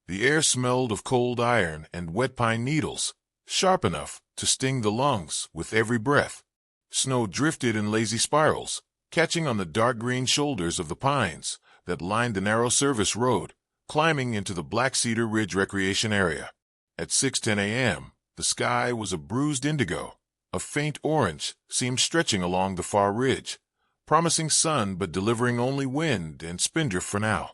The air smelled of cold iron and wet pine needles, sharp enough to sting the lungs with every breath. Snow drifted in lazy spirals, catching on the dark green shoulders of the pines that lined the narrow service road, climbing into the Black Cedar Ridge Recreation Area. At 6:10 a.m., the sky was a bruised indigo. A faint orange seemed stretching along the far ridge, promising sun but delivering only wind and spindrift for now.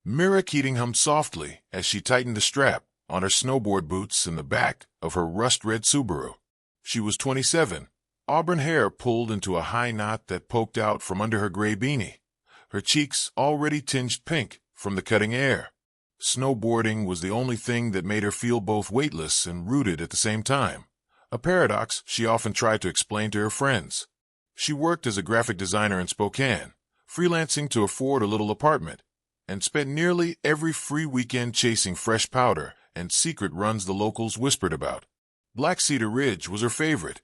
Mira Keating hummed softly as she tightened the strap on her snowboard boots in the back of her rust-red Subaru. She was 27, auburn hair pulled into a high knot that poked out from under her gray beanie, her cheeks already tinged pink from the cutting air. Snowboarding was the only thing that made her feel both weightless and rooted at the same time, a paradox she often tried to explain to her friends. She worked as a graphic designer in Spokane, freelancing to afford a little apartment, and spent nearly every free weekend chasing fresh powder and secret runs the locals whispered about. Black Cedar Ridge was her favorite.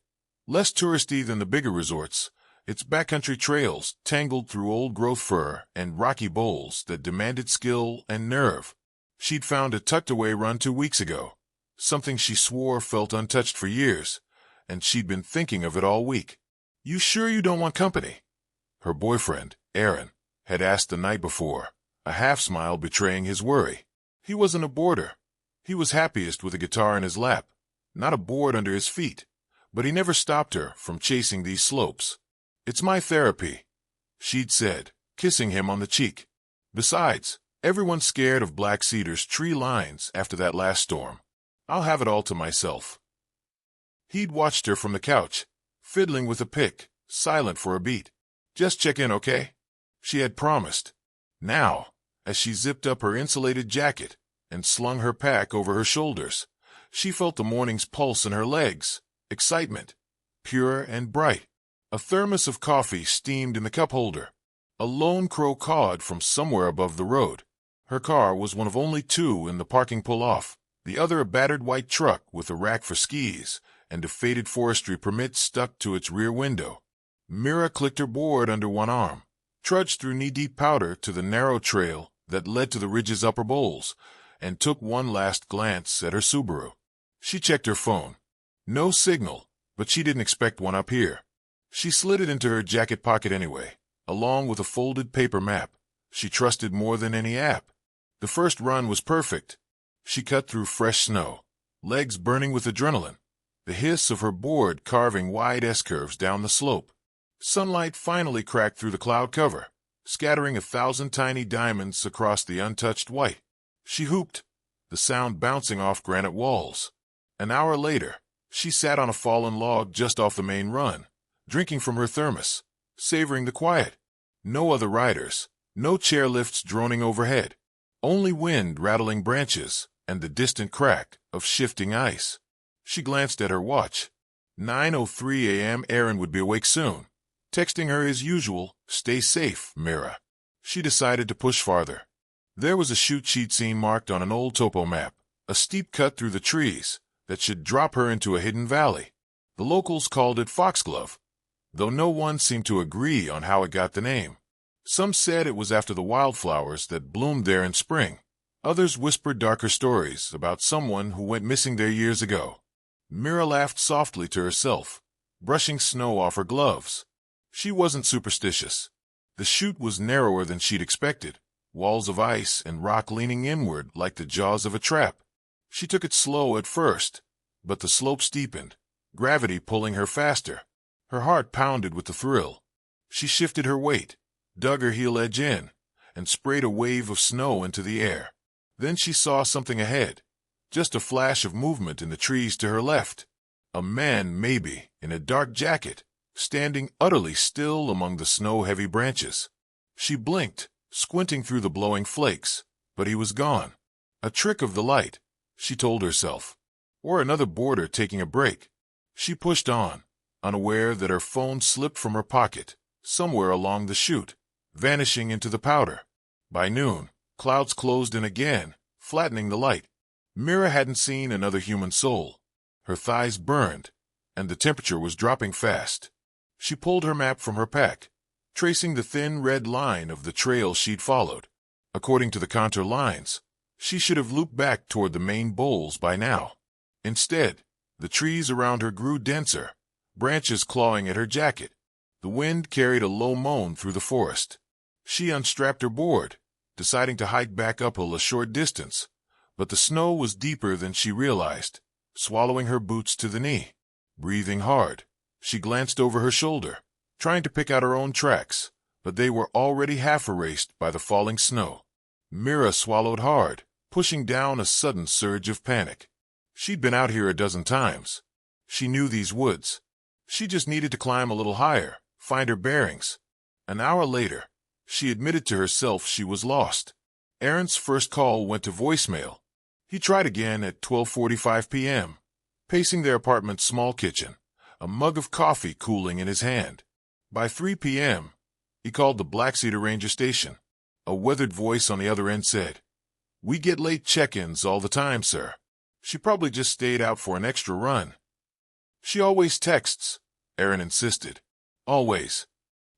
Less touristy than the bigger resorts, its backcountry trails tangled through old-growth fir and rocky bowls that demanded skill and nerve. She'd found a tucked-away run 2 weeks ago, something she swore felt untouched for years, and she'd been thinking of it all week. "You sure you don't want company?" her boyfriend, Aaron, had asked the night before, a half-smile betraying his worry. He wasn't a boarder. He was happiest with a guitar in his lap, not a board under his feet, but he never stopped her from chasing these slopes. "It's my therapy," she'd said, kissing him on the cheek. "Besides, everyone's scared of Black Cedar's tree lines after that last storm. I'll have it all to myself." He'd watched her from the couch, fiddling with a pick, silent for a beat. "Just check in, okay?" she had promised. Now, as she zipped up her insulated jacket and slung her pack over her shoulders, she felt the morning's pulse in her legs, excitement, pure and bright. A thermos of coffee steamed in the cup holder. A lone crow cawed from somewhere above the road. Her car was one of only 2 in the parking pull-off, the other a battered white truck with a rack for skis and a faded forestry permit stuck to its rear window. Mira clicked her board under one arm, trudged through knee-deep powder to the narrow trail that led to the ridge's upper bowls, and took one last glance at her Subaru. She checked her phone. No signal, but she didn't expect one up here. She slid it into her jacket pocket anyway, along with a folded paper map she trusted more than any app. The first run was perfect. She cut through fresh snow, legs burning with adrenaline, the hiss of her board carving wide S-curves down the slope. Sunlight finally cracked through the cloud cover, scattering 1,000 tiny diamonds across the untouched white. She whooped, the sound bouncing off granite walls. An hour later, she sat on a fallen log just off the main run, drinking from her thermos, savoring the quiet. No other riders, no chairlifts droning overhead, only wind rattling branches and the distant crack of shifting ice. She glanced at her watch. 9:03 a.m. Aaron would be awake soon. Texting her his usual, "Stay safe, Mira." She decided to push farther. There was a chute she'd seen marked on an old topo map, a steep cut through the trees that should drop her into a hidden valley. The locals called it Foxglove, though no one seemed to agree on how it got the name. Some said it was after the wildflowers that bloomed there in spring. Others whispered darker stories about someone who went missing there years ago. Mira laughed softly to herself, brushing snow off her gloves. She wasn't superstitious. The chute was narrower than she'd expected, walls of ice and rock leaning inward like the jaws of a trap. She took it slow at first, but the slope steepened, gravity pulling her faster. Her heart pounded with the thrill. She shifted her weight, dug her heel edge in, and sprayed a wave of snow into the air. Then she saw something ahead, just a flash of movement in the trees to her left. A man, maybe, in a dark jacket, standing utterly still among the snow-heavy branches. She blinked, squinting through the blowing flakes, but he was gone. A trick of the light, she told herself, or another boarder taking a break. She pushed on, unaware that her phone slipped from her pocket, somewhere along the chute, vanishing into the powder. By noon, clouds closed in again, flattening the light. Mira hadn't seen another human soul. Her thighs burned, and the temperature was dropping fast. She pulled her map from her pack, tracing the thin red line of the trail she'd followed. According to the contour lines, She should have looped back toward the main bowls by now. Instead, the trees around her grew denser, branches clawing at her jacket. The wind carried a low moan through the forest. She unstrapped her board, deciding to hike back uphill a short distance, but the snow was deeper than she realized, swallowing her boots to the knee. Breathing hard, she glanced over her shoulder, trying to pick out her own tracks, but they were already half erased by the falling snow. Mira swallowed hard, pushing down a sudden surge of panic. She'd been out here a dozen times. She knew these woods. She just needed to climb a little higher, find her bearings. An hour later, she admitted to herself she was lost. Aaron's first call went to voicemail. He tried again at 12:45 p.m., pacing their apartment's small kitchen, a mug of coffee cooling in his hand. By 3 p.m., he called the Black Cedar Ranger Station. A weathered voice on the other end said, "We get late check-ins all the time, sir. She probably just stayed out for an extra run." "She always texts," Aaron insisted. "Always."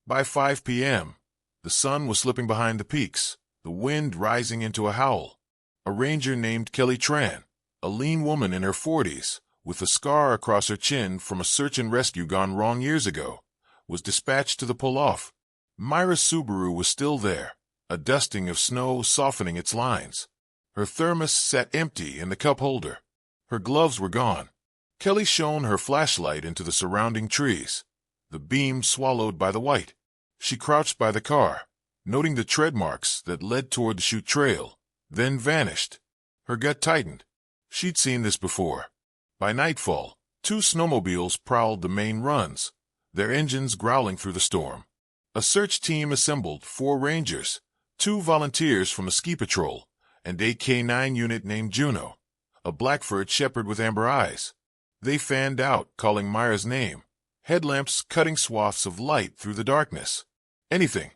By 5 p.m., the sun was slipping behind the peaks, the wind rising into a howl. A ranger named Kelly Tran, a lean woman in her 40s, with a scar across her chin from a search and rescue gone wrong years ago, was dispatched to the pull-off. Myra's Subaru was still there, a dusting of snow softening its lines. Her thermos sat empty in the cup holder. Her gloves were gone. Kelly shone her flashlight into the surrounding trees, the beam swallowed by the white. She crouched by the car, noting the tread marks that led toward the chute trail, then vanished. Her gut tightened. She'd seen this before. By nightfall, 2 snowmobiles prowled the main runs, their engines growling through the storm. A search team assembled 4 rangers, 2 volunteers from a ski patrol, and a K9 unit named Juno, a black-furred shepherd with amber eyes. They fanned out, calling Myra's name, headlamps cutting swaths of light through the darkness. "Anything."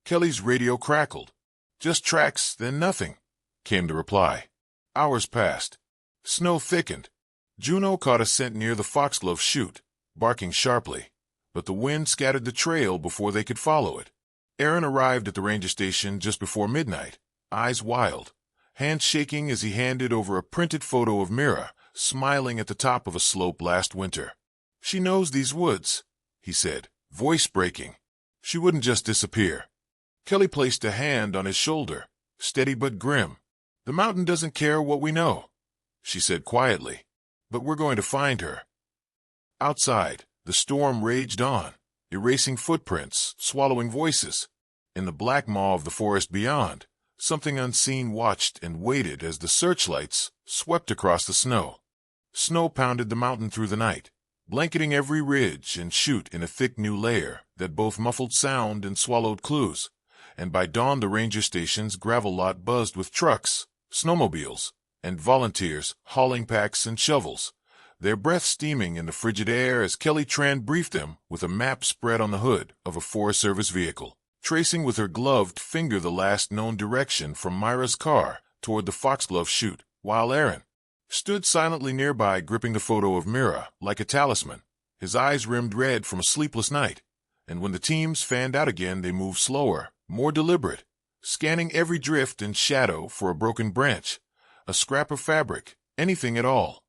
Kelly's radio crackled. "Just tracks, then nothing," came the reply. Hours passed. Snow thickened. Juno caught a scent near the foxglove chute, barking sharply, but the wind scattered the trail before they could follow it. Aaron arrived at the ranger station just before midnight, eyes wild, hands shaking as he handed over a printed photo of Mira, smiling at the top of a slope last winter. "She knows these woods," he said, voice breaking. "She wouldn't just disappear." Kelly placed a hand on his shoulder, steady but grim. "The mountain doesn't care what we know," she said quietly, "but we're going to find her." Outside, the storm raged on, erasing footprints, swallowing voices. In the black maw of the forest beyond, something unseen watched and waited as the searchlights swept across the snow. Snow pounded the mountain through the night, blanketing every ridge and chute in a thick new layer that both muffled sound and swallowed clues. And by dawn the ranger station's gravel lot buzzed with trucks, snowmobiles, and volunteers hauling packs and shovels, their breath steaming in the frigid air as Kelly Tran briefed them with a map spread on the hood of a Forest Service vehicle, tracing with her gloved finger the last known direction from Myra's car toward the foxglove chute, while Aaron stood silently nearby gripping the photo of Mira like a talisman, his eyes rimmed red from a sleepless night. And when the teams fanned out again, they moved slower, more deliberate, scanning every drift and shadow for a broken branch, a scrap of fabric, anything at all.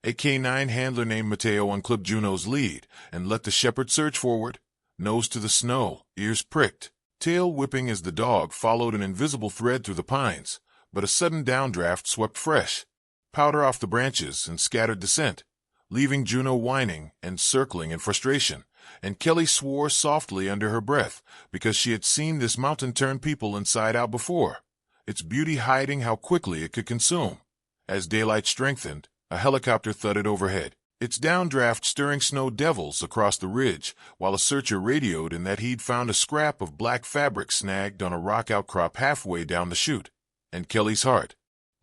A K9 handler named Mateo unclipped Juno's lead and let the shepherd surge forward, nose to the snow, ears pricked, tail whipping as the dog followed an invisible thread through the pines, but a sudden downdraft swept fresh powder off the branches and scattered the scent, leaving Juno whining and circling in frustration. And Kelly swore softly under her breath because she had seen this mountain turn people inside out before, its beauty hiding how quickly it could consume. As daylight strengthened, a helicopter thudded overhead, its downdraft stirring snow devils across the ridge, while a searcher radioed in that he'd found a scrap of black fabric snagged on a rock outcrop halfway down the chute. And Kelly's heart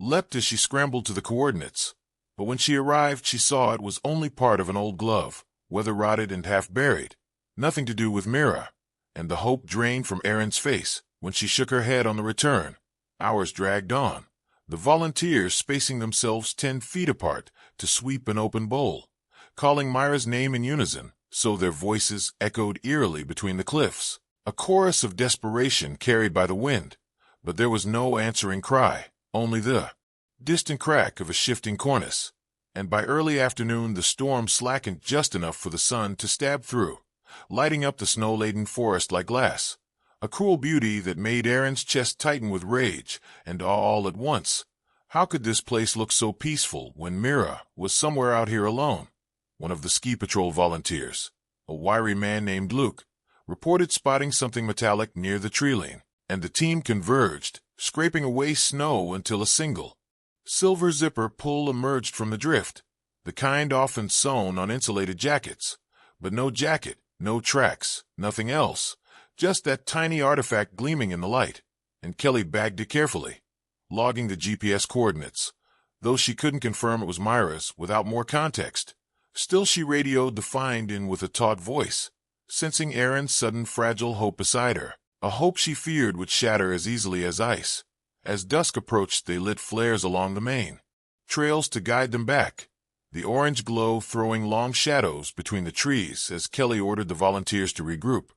leapt as she scrambled to the coordinates. But when she arrived, she saw it was only part of an old glove, weather-rotted and half-buried, nothing to do with Mira, and the hope drained from Aaron's face when she shook her head on the return. Hours dragged on, the volunteers spacing themselves 10 feet apart to sweep an open bowl, calling Myra's name in unison so their voices echoed eerily between the cliffs, a chorus of desperation carried by the wind. But there was no answering cry, only the distant crack of a shifting cornice, and by early afternoon the storm slackened just enough for the sun to stab through, lighting up the snow-laden forest like glass, a cruel beauty that made Aaron's chest tighten with rage and awe all at once. How could this place look so peaceful when Mira was somewhere out here alone? One of the ski patrol volunteers, a wiry man named Luke, reported spotting something metallic near the tree line, and the team converged, scraping away snow until a single silver zipper pull emerged from the drift, the kind often sewn on insulated jackets. But no jacket, no tracks, nothing else, just that tiny artifact gleaming in the light, and Kelly bagged it carefully, logging the GPS coordinates, though she couldn't confirm it was Myra's without more context. Still she radioed the find in with a taut voice, sensing Aaron's sudden fragile hope beside her, a hope she feared would shatter as easily as ice. As dusk approached, they lit flares along the main trails to guide them back, the orange glow throwing long shadows between the trees as Kelly ordered the volunteers to regroup,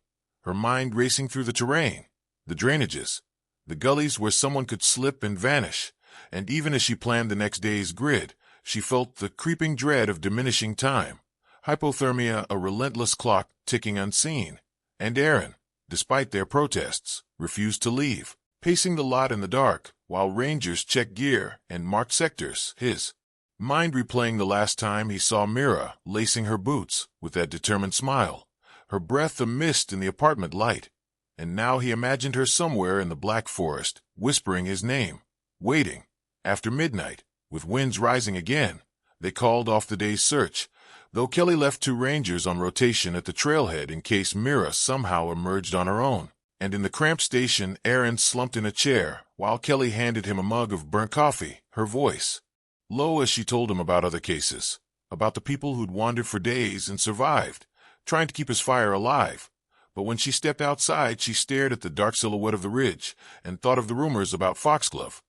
her mind racing through the terrain, the drainages, the gullies where someone could slip and vanish, and even as she planned the next day's grid, she felt the creeping dread of diminishing time, hypothermia, a relentless clock ticking unseen. And Aaron, despite their protests, refused to leave, pacing the lot in the dark while rangers checked gear and marked sectors, his mind replaying the last time he saw Mira lacing her boots with that determined smile, her breath a mist in the apartment light. And now he imagined her somewhere in the black forest, whispering his name, waiting. After midnight, with winds rising again, they called off the day's search, though Kelly left 2 rangers on rotation at the trailhead in case Mira somehow emerged on her own. And in the cramped station, Aaron slumped in a chair while Kelly handed him a mug of burnt coffee, her voice low as she told him about other cases, about the people who'd wandered for days and survived, trying to keep his fire alive. But when she stepped outside, she stared at the dark silhouette of the ridge and thought of the rumors about Foxglove.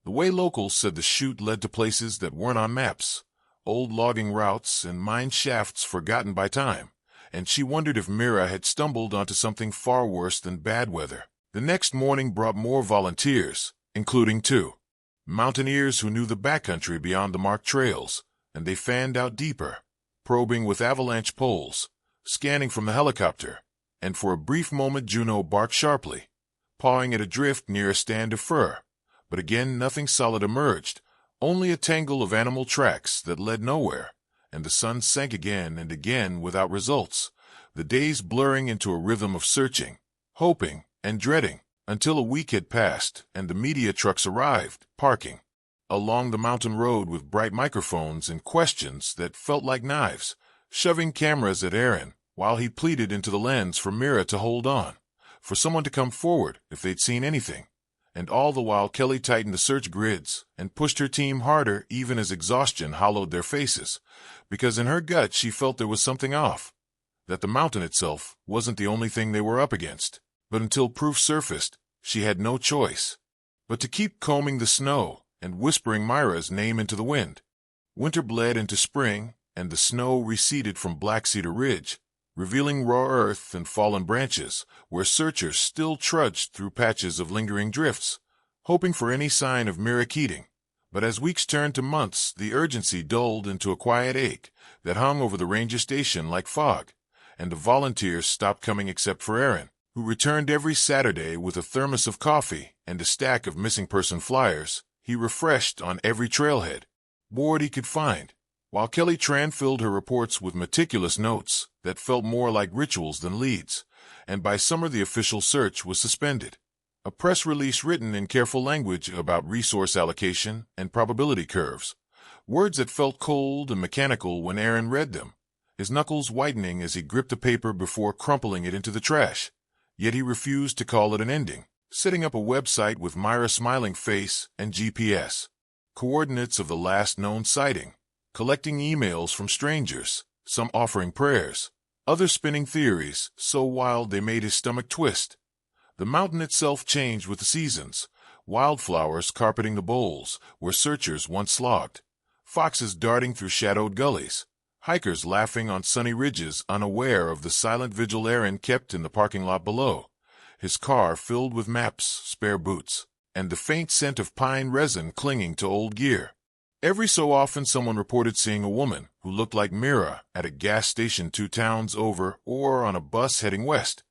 The way locals said the chute led to places that weren't on maps, old logging routes and mine shafts forgotten by time, and she wondered if Mira had stumbled onto something far worse than bad weather. The next morning brought more volunteers, including 2 mountaineers who knew the backcountry beyond the marked trails, and they fanned out deeper, probing with avalanche poles, scanning from the helicopter. And for a brief moment Juno barked sharply, pawing at a drift near a stand of fur. But again nothing solid emerged, only a tangle of animal tracks that led nowhere, and the sun sank again and again without results, the days blurring into a rhythm of searching, hoping, and dreading, until a week had passed and the media trucks arrived, parking along the mountain road with bright microphones and questions that felt like knives, shoving cameras at Aaron while he pleaded into the lens for Mira to hold on, for someone to come forward if they'd seen anything. And all the while Kelly tightened the search grids and pushed her team harder even as exhaustion hollowed their faces, because in her gut she felt there was something off, that the mountain itself wasn't the only thing they were up against. But until proof surfaced, she had no choice but to keep combing the snow and whispering Myra's name into the wind. Winter bled into spring, and the snow receded from Black Cedar Ridge, revealing raw earth and fallen branches, where searchers still trudged through patches of lingering drifts, hoping for any sign of Mira Keating. But as weeks turned to months, the urgency dulled into a quiet ache that hung over the ranger station like fog, and the volunteers stopped coming except for Aaron, who returned every Saturday with a thermos of coffee and a stack of missing person flyers he refreshed on every trailhead board he could find, while Kelly Tran filled her reports with meticulous notes that felt more like rituals than leads. And by summer the official search was suspended, a press release written in careful language about resource allocation and probability curves, words that felt cold and mechanical when Aaron read them, his knuckles whitening as he gripped the paper before crumpling it into the trash. Yet he refused to call it an ending, setting up a website with Myra's smiling face and GPS coordinates of the last known sighting, collecting emails from strangers, some offering prayers, others spinning theories so wild they made his stomach twist. The mountain itself changed with the seasons, wildflowers carpeting the bowls where searchers once slogged, foxes darting through shadowed gullies, hikers laughing on sunny ridges unaware of the silent vigil Aaron kept in the parking lot below, his car filled with maps, spare boots, and the faint scent of pine resin clinging to old gear. Every so often someone reported seeing a woman who looked like Mira at a gas station 2 towns over or on a bus heading west,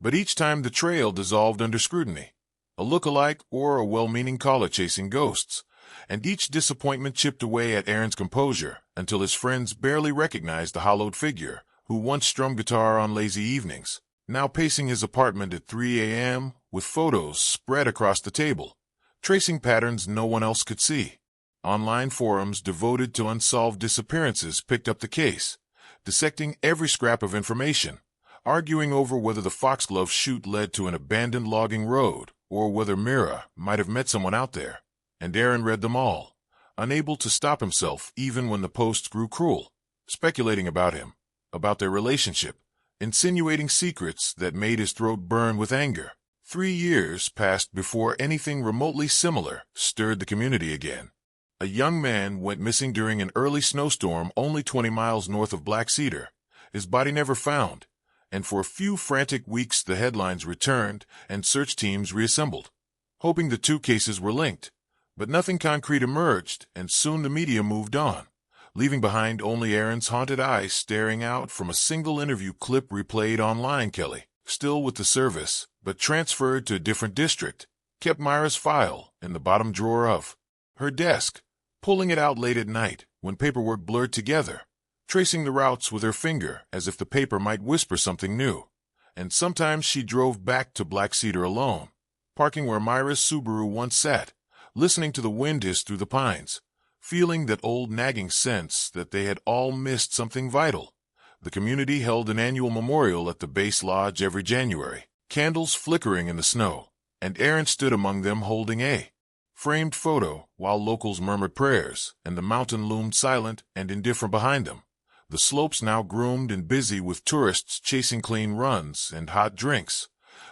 but each time the trail dissolved under scrutiny. A look-alike or a well-meaning caller chasing ghosts, and each disappointment chipped away at Aaron's composure until his friends barely recognized the hollowed figure who once strummed guitar on lazy evenings, now pacing his apartment at 3 a.m. with photos spread across the table, tracing patterns no one else could see. Online forums devoted to unsolved disappearances picked up the case, dissecting every scrap of information, arguing over whether the foxglove chute led to an abandoned logging road or whether Mira might have met someone out there. And Aaron read them all, unable to stop himself even when the posts grew cruel, speculating about him, about their relationship, insinuating secrets that made his throat burn with anger. 3 years passed before anything remotely similar stirred the community again. A young man went missing during an early snowstorm only 20 miles north of Black Cedar, his body never found, and for a few frantic weeks the headlines returned and search teams reassembled, hoping the 2 cases were linked. But nothing concrete emerged, and soon the media moved on, leaving behind only Aaron's haunted eyes staring out from a single interview clip replayed online. Kelly, still with the service, but transferred to a different district, kept Myra's file in the bottom drawer of her desk, pulling it out late at night when paperwork blurred together, tracing the routes with her finger as if the paper might whisper something new. And sometimes she drove back to Black Cedar alone, parking where Myra's Subaru once sat, listening to the wind hiss through the pines, feeling that old nagging sense that they had all missed something vital. The community held an annual memorial at the base lodge every January, candles flickering in the snow, and Aaron stood among them holding a framed photo while locals murmured prayers, and the mountain loomed silent and indifferent behind them, the slopes now groomed and busy with tourists chasing clean runs and hot drinks,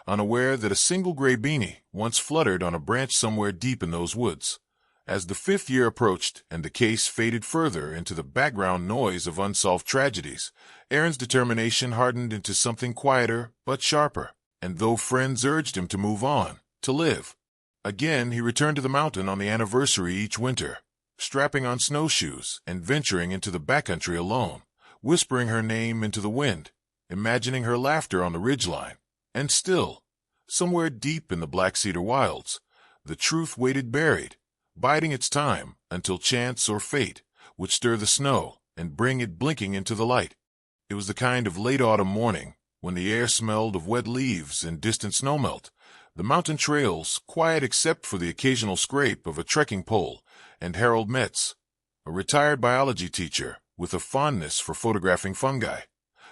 unaware that a single gray beanie once fluttered on a branch somewhere deep in those woods. As the 5th year approached and the case faded further into the background noise of unsolved tragedies, Aaron's determination hardened into something quieter but sharper, and though friends urged him to move on, to live, again he returned to the mountain on the anniversary each winter, strapping on snowshoes and venturing into the backcountry alone, whispering her name into the wind, imagining her laughter on the ridgeline. And still, somewhere deep in the Black Cedar wilds, the truth waited buried, biding its time until chance or fate would stir the snow and bring it blinking into the light. It was the kind of late autumn morning when the air smelled of wet leaves and distant snowmelt, the mountain trails quiet except for the occasional scrape of a trekking pole, and Harold Metz, a retired biology teacher with a fondness for photographing fungi,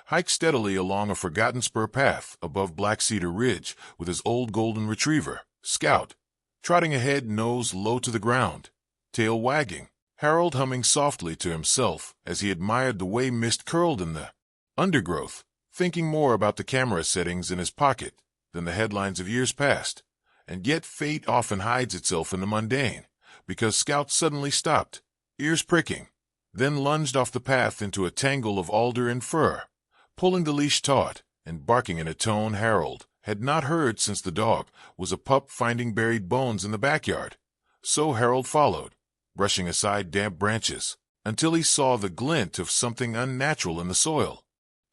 hiked steadily along a forgotten spur path above Black Cedar Ridge with his old golden retriever, Scout, trotting ahead, nose low to the ground, tail wagging, Harold humming softly to himself as he admired the way mist curled in the undergrowth, thinking more about the camera settings in his pocket than the headlines of years past. And yet fate often hides itself in the mundane, because Scout suddenly stopped, ears pricking, then lunged off the path into a tangle of alder and fir, pulling the leash taut and barking in a tone Harold had not heard since the dog was a pup finding buried bones in the backyard. So Harold followed, brushing aside damp branches, until he saw the glint of something unnatural in the soil.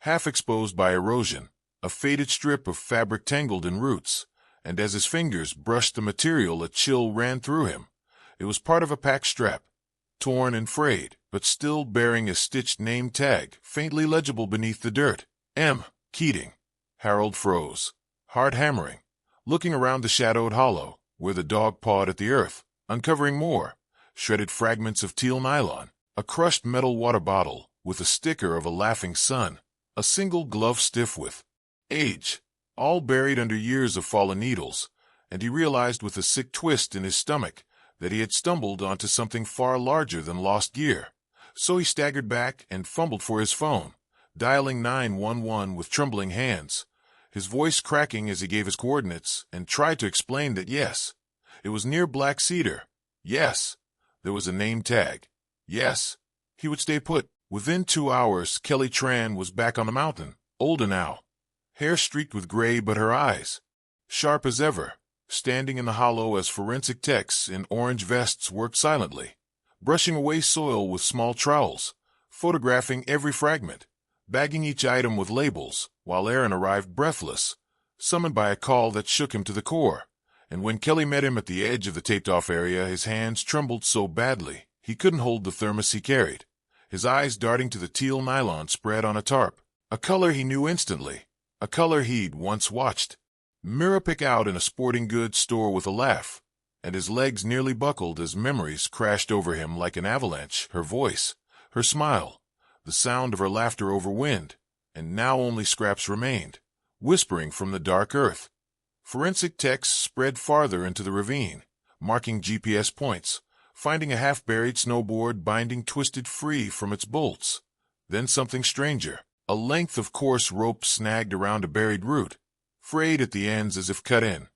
Half exposed by erosion, a faded strip of fabric tangled in roots, and as his fingers brushed the material a chill ran through him. It was part of a pack strap, torn and frayed, but still bearing a stitched name tag faintly legible beneath the dirt. M. Keating. Harold froze, heart hammering, looking around the shadowed hollow, where the dog pawed at the earth, uncovering more, shredded fragments of teal nylon, a crushed metal water bottle with a sticker of a laughing sun, a single glove stiff with age, all buried under years of fallen needles, and he realized with a sick twist in his stomach that he had stumbled onto something far larger than lost gear. So he staggered back and fumbled for his phone, dialing 911 with trembling hands, his voice cracking as he gave his coordinates and tried to explain that yes, it was near Black Cedar. Yes, there was a name tag. Yes, he would stay put. Within 2 hours, Kelly Tran was back on the mountain, older now, hair streaked with gray but her eyes, sharp as ever, standing in the hollow as forensic techs in orange vests worked silently, brushing away soil with small trowels, photographing every fragment, bagging each item with labels, while Aaron arrived breathless, summoned by a call that shook him to the core. And when Kelly met him at the edge of the taped-off area, his hands trembled so badly he couldn't hold the thermos he carried, his eyes darting to the teal nylon spread on a tarp, a color he knew instantly, a color he'd once watched Mira pick out in a sporting goods store with a laugh, and his legs nearly buckled as memories crashed over him like an avalanche. Her voice, her smile, the sound of her laughter over wind, and now only scraps remained, whispering from the dark earth. Forensic techs spread farther into the ravine, marking GPS points, finding a half-buried snowboard binding twisted free from its bolts. Then something stranger, a length of coarse rope snagged around a buried root, frayed at the ends as if cut in.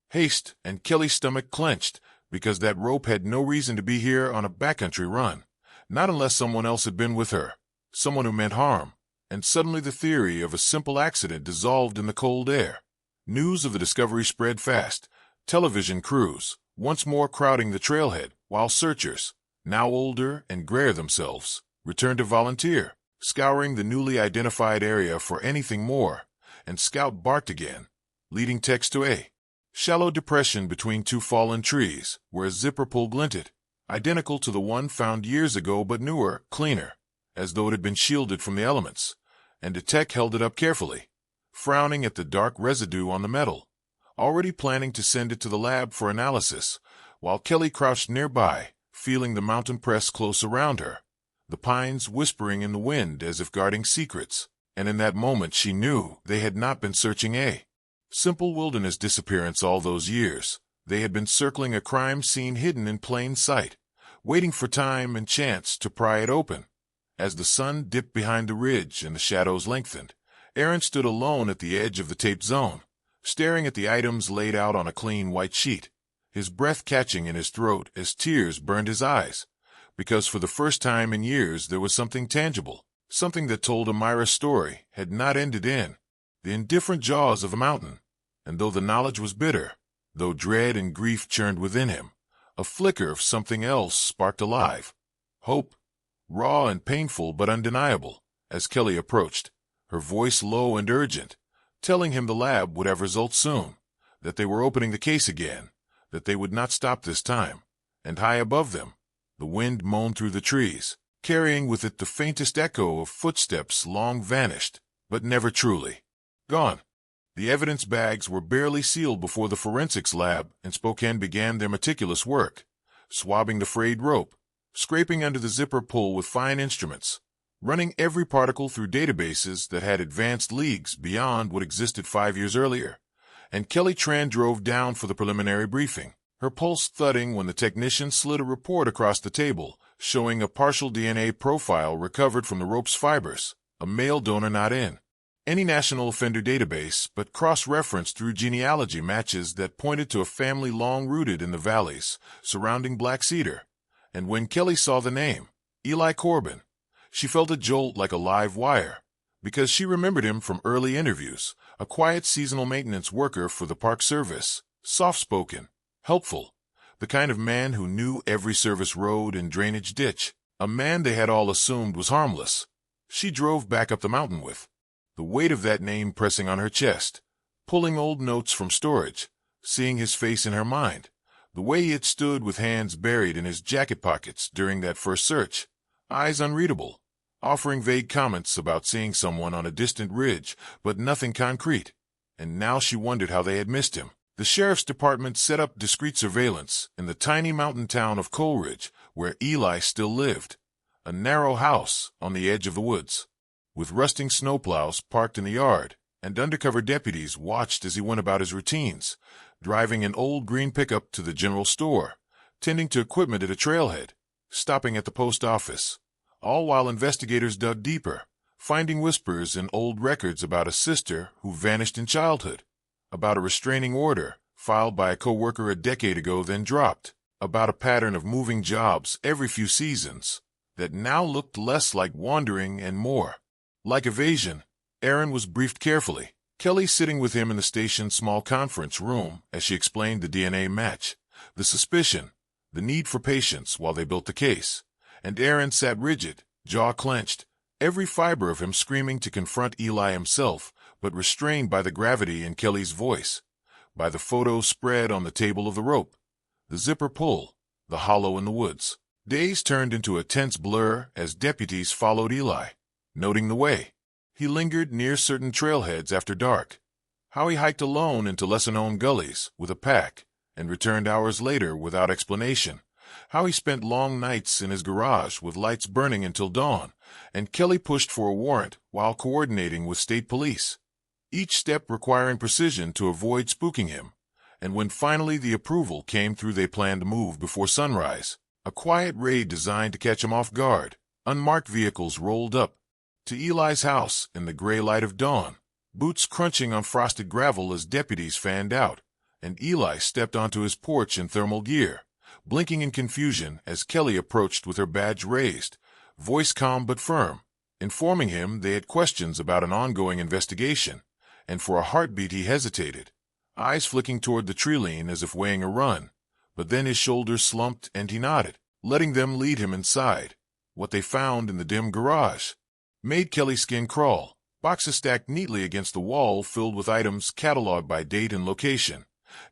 Haste, and Kelly's stomach clenched, because that rope had no reason to be here on a backcountry run, not unless someone else had been with her, someone who meant harm, and suddenly the theory of a simple accident dissolved in the cold air. News of the discovery spread fast, television crews, once more crowding the trailhead, while searchers, now older and grayer themselves, returned to volunteer, scouring the newly identified area for anything more, and Scout barked again, leading techs to a shallow depression between two fallen trees, where a zipper pull glinted, identical to the one found years ago but newer, cleaner, as though it had been shielded from the elements, and a tech held it up carefully, frowning at the dark residue on the metal, already planning to send it to the lab for analysis, while Kelly crouched nearby, feeling the mountain press close around her, the pines whispering in the wind as if guarding secrets, and in that moment she knew they had not been searching a simple wilderness disappearance all those years. They had been circling a crime scene hidden in plain sight, waiting for time and chance to pry it open. As the sun dipped behind the ridge and the shadows lengthened, Aaron stood alone at the edge of the taped zone, staring at the items laid out on a clean white sheet, his breath catching in his throat as tears burned his eyes, because for the first time in years there was something tangible, something that told Amira's story had not ended in the indifferent jaws of a mountain. And though the knowledge was bitter, though dread and grief churned within him, a flicker of something else sparked alive. Hope, raw and painful but undeniable, as Kelly approached, her voice low and urgent, telling him the lab would have results soon, that they were opening the case again, that they would not stop this time. And high above them, the wind moaned through the trees, carrying with it the faintest echo of footsteps long vanished, but never truly gone. The evidence bags were barely sealed before the forensics lab in Spokane began their meticulous work, swabbing the frayed rope, scraping under the zipper pull with fine instruments, running every particle through databases that had advanced leagues beyond what existed 5 years earlier. And Kelly Tran drove down for the preliminary briefing, her pulse thudding when the technician slid a report across the table, showing a partial DNA profile recovered from the rope's fibers, a male donor not in any national offender database, but cross-referenced through genealogy matches that pointed to a family long rooted in the valleys surrounding Black Cedar. And when Kelly saw the name, Eli Corbin, she felt a jolt like a live wire, because she remembered him from early interviews, a quiet seasonal maintenance worker for the Park Service, soft-spoken, helpful, the kind of man who knew every service road and drainage ditch, a man they had all assumed was harmless. She drove back up the mountain with the weight of that name pressing on her chest, pulling old notes from storage, seeing his face in her mind, the way he had stood with hands buried in his jacket pockets during that first search, eyes unreadable, offering vague comments about seeing someone on a distant ridge, but nothing concrete. And now she wondered how they had missed him. The sheriff's department set up discreet surveillance in the tiny mountain town of Coleridge, where Eli still lived, a narrow house on the edge of the woods, with rusting snowplows parked in the yard, and undercover deputies watched as he went about his routines, driving an old green pickup to the general store, tending to equipment at a trailhead, stopping at the post office, all while investigators dug deeper, finding whispers in old records about a sister who vanished in childhood, about a restraining order filed by a co-worker a decade ago then dropped, about a pattern of moving jobs every few seasons that now looked less like wandering and more like evasion. Aaron was briefed carefully, Kelly sitting with him in the station's small conference room as she explained the DNA match, the suspicion, the need for patience while they built the case. And Aaron sat rigid, jaw clenched, every fiber of him screaming to confront Eli himself, but restrained by the gravity in Kelly's voice, by the photo spread on the table of the rope, the zipper pull, the hollow in the woods. Days turned into a tense blur as deputies followed Eli, noting the way he lingered near certain trailheads after dark, how he hiked alone into lesser-known gullies with a pack and returned hours later without explanation, how he spent long nights in his garage with lights burning until dawn, and Kelly pushed for a warrant while coordinating with state police, each step requiring precision to avoid spooking him. And when finally the approval came through, they planned to move before sunrise, a quiet raid designed to catch him off guard. Unmarked vehicles rolled up to Eli's house in the gray light of dawn, boots crunching on frosted gravel as deputies fanned out, and Eli stepped onto his porch in thermal gear, blinking in confusion as Kelly approached with her badge raised, voice calm but firm, informing him they had questions about an ongoing investigation, and for a heartbeat he hesitated, eyes flicking toward the tree-line as if weighing a run, but then his shoulders slumped and he nodded, letting them lead him inside. What they found in the dim garage made Kelly's skin crawl, boxes stacked neatly against the wall filled with items cataloged by date and location,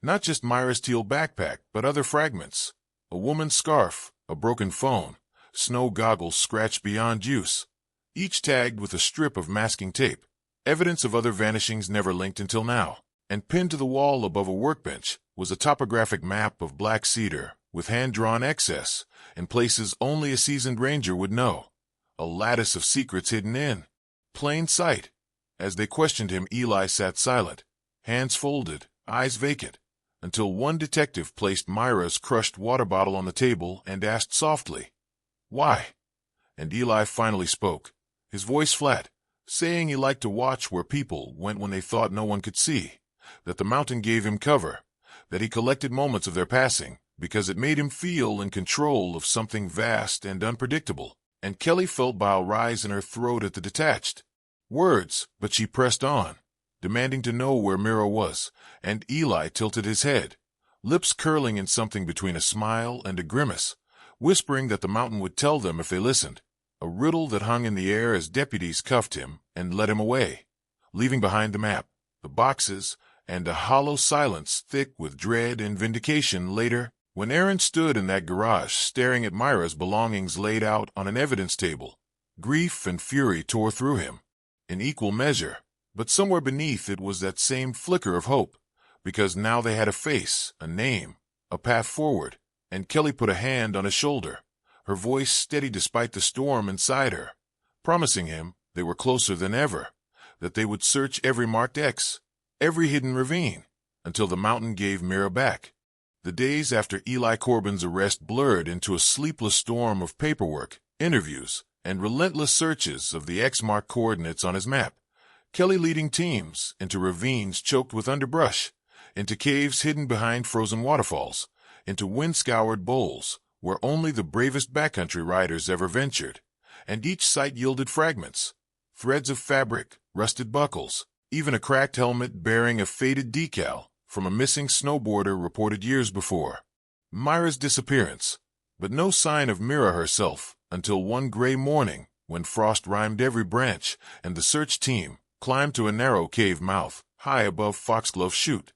not just Myra's teal backpack but other fragments, a woman's scarf, a broken phone, snow goggles scratched beyond use, each tagged with a strip of masking tape, evidence of other vanishings never linked until now. And pinned to the wall above a workbench was a topographic map of black cedar with hand-drawn excess in places only a seasoned ranger would know, a lattice of secrets hidden in plain sight. As they questioned him, Eli sat silent, hands folded, eyes vacant, until one detective placed Myra's crushed water bottle on the table and asked softly, "Why?" And Eli finally spoke, his voice flat, saying he liked to watch where people went when they thought no one could see, that the mountain gave him cover, that he collected moments of their passing because it made him feel in control of something vast and unpredictable. And Kelly felt bile rise in her throat at the detached words, but she pressed on, demanding to know where Mira was, and Eli tilted his head, lips curling in something between a smile and a grimace, whispering that the mountain would tell them if they listened, a riddle that hung in the air as deputies cuffed him and led him away, leaving behind the map, the boxes, and a hollow silence thick with dread and vindication. Later, when Aaron stood in that garage staring at Myra's belongings laid out on an evidence table, grief and fury tore through him, in equal measure, but somewhere beneath it was that same flicker of hope, because now they had a face, a name, a path forward, and Kelly put a hand on his shoulder, her voice steady despite the storm inside her, promising him they were closer than ever, that they would search every marked X, every hidden ravine, until the mountain gave Mira back. The days after Eli Corbin's arrest blurred into a sleepless storm of paperwork, interviews, and relentless searches of the X-marked coordinates on his map, Kelly leading teams into ravines choked with underbrush, into caves hidden behind frozen waterfalls, into wind-scoured bowls where only the bravest backcountry riders ever ventured, and each site yielded fragments, threads of fabric, rusted buckles, even a cracked helmet bearing a faded decal from a missing snowboarder reported years before. Myra's disappearance, but no sign of Mira herself until one gray morning when frost rimed every branch and the search team climbed to a narrow cave mouth high above Foxglove Chute,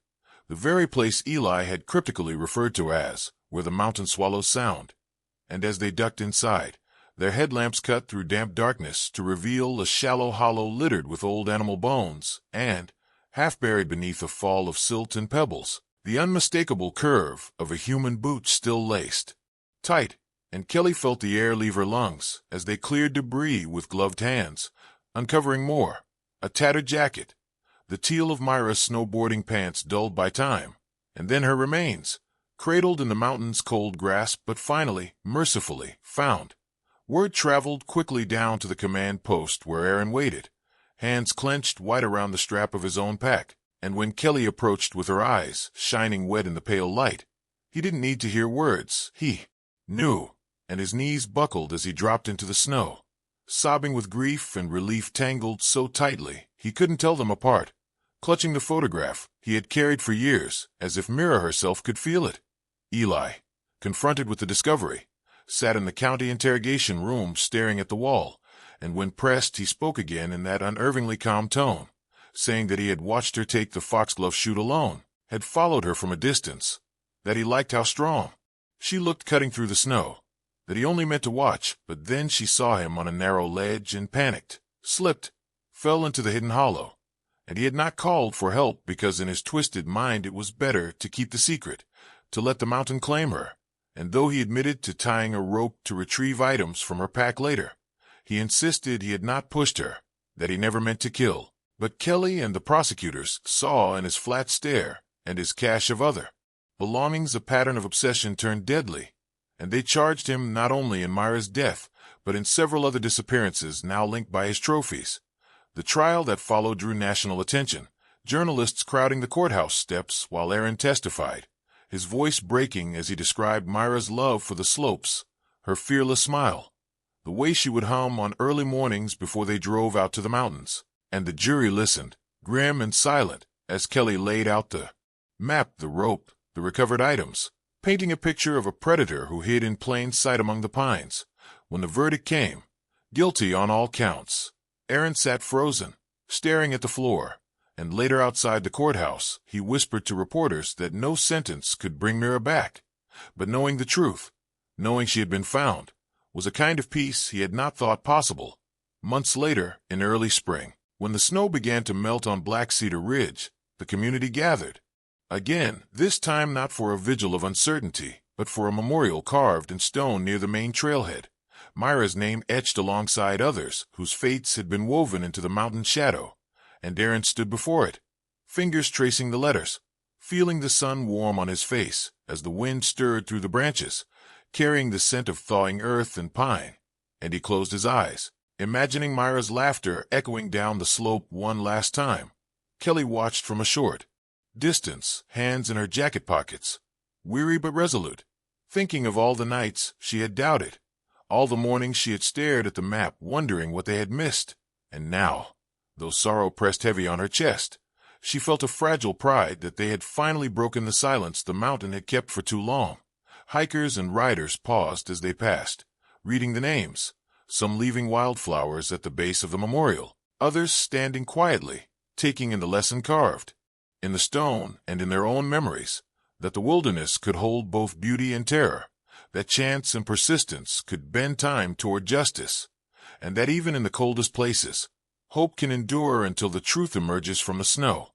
the very place Eli had cryptically referred to as where the mountain swallows sound. And as they ducked inside, their headlamps cut through damp darkness to reveal a shallow hollow littered with old animal bones and, half buried beneath a fall of silt and pebbles, the unmistakable curve of a human boot still laced tight, and Kelly felt the air leave her lungs as they cleared debris with gloved hands, uncovering more, a tattered jacket, the teal of Myra's snowboarding pants dulled by time, and then her remains, cradled in the mountain's cold grasp but finally, mercifully, found. Word traveled quickly down to the command post where Aaron waited, hands clenched white around the strap of his own pack, and when Kelly approached with her eyes shining wet in the pale light, he didn't need to hear words. He knew, and his knees buckled as he dropped into the snow, sobbing with grief and relief tangled so tightly he couldn't tell them apart. clutching the photograph he had carried for years, as if Mira herself could feel it. Eli, confronted with the discovery, sat in the county interrogation room staring at the wall, and when pressed he spoke again in that unnervingly calm tone, saying that he had watched her take the foxglove shoot alone, had followed her from a distance, that he liked how strong she looked cutting through the snow, that he only meant to watch, but then she saw him on a narrow ledge and panicked, slipped, fell into the hidden hollow, and he had not called for help because in his twisted mind it was better to keep the secret, to let the mountain claim her, and though he admitted to tying a rope to retrieve items from her pack later, he insisted he had not pushed her, that he never meant to kill. But Kelly and the prosecutors saw in his flat stare and his cache of other belongings a pattern of obsession turned deadly, and they charged him not only in Myra's death, but in several other disappearances now linked by his trophies. The trial that followed drew national attention, journalists crowding the courthouse steps while Aaron testified, his voice breaking as he described Myra's love for the slopes, her fearless smile, the way she would hum on early mornings before they drove out to the mountains. And the jury listened, grim and silent, as Kelly laid out the map, the rope, the recovered items, painting a picture of a predator who hid in plain sight among the pines. When the verdict came, guilty on all counts, Aaron sat frozen, staring at the floor, and later outside the courthouse he whispered to reporters that no sentence could bring Mira back. But knowing the truth, knowing she had been found, was a kind of peace he had not thought possible. Months later, in early spring, when the snow began to melt on Black Cedar Ridge, the community gathered. Again, this time not for a vigil of uncertainty, but for a memorial carved in stone near the main trailhead, Myra's name etched alongside others whose fates had been woven into the mountain shadow, and Aaron stood before it, fingers tracing the letters, feeling the sun warm on his face as the wind stirred through the branches, carrying the scent of thawing earth and pine, and he closed his eyes, imagining Myra's laughter echoing down the slope one last time. Kelly watched from a short distance, hands in her jacket pockets, weary but resolute, thinking of all the nights she had doubted, all the mornings she had stared at the map wondering what they had missed, and now, though sorrow pressed heavy on her chest, she felt a fragile pride that they had finally broken the silence the mountain had kept for too long. Hikers and riders paused as they passed, reading the names, some leaving wildflowers at the base of the memorial, others standing quietly, taking in the lesson carved in the stone and in their own memories, that the wilderness could hold both beauty and terror, that chance and persistence could bend time toward justice, and that even in the coldest places, hope can endure until the truth emerges from the snow.